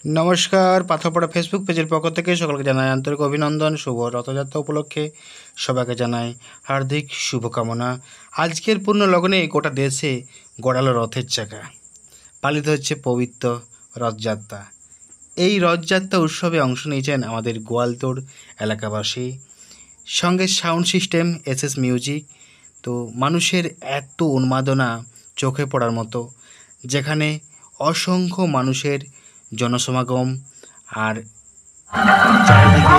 নমস্কার, পাথরপাড়া ফেসবুক পেজের পক্ষ থেকে সকলকে জানাই আন্তরিক অভিনন্দন। শুভ রথযাত্রা উপলক্ষে সবাইকে জানাই হার্দিক শুভকামনা। আজকের পূর্ণ লগ্নে গোটা দেশে গড়ালো রথের চাকা, পালিত হচ্ছে পবিত্র রথযাত্রা। এই রথযাত্রা উৎসবে অংশ নিয়েছেন আমাদের গোয়ালতোড় এলাকাবাসী, সঙ্গে সাউন্ড সিস্টেম এসএস মিউজিক। তো মানুষের এত উন্মাদনা চোখে পড়ার মতো, যেখানে অসংখ্য মানুষের জনসমাগম আর চারিদিকে